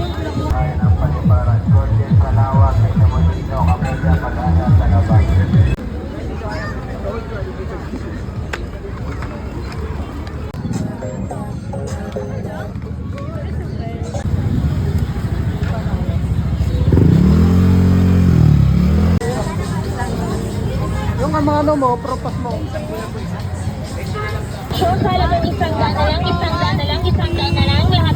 Kaya ng Paliparan, Jordan Salawat, Pina Molino, Camelia, Pagana, Tagabang. Yung mga ano mo, propas mo. Sure, halagang isang daan na lang, isang daan na lang, isang daan na lang, lahat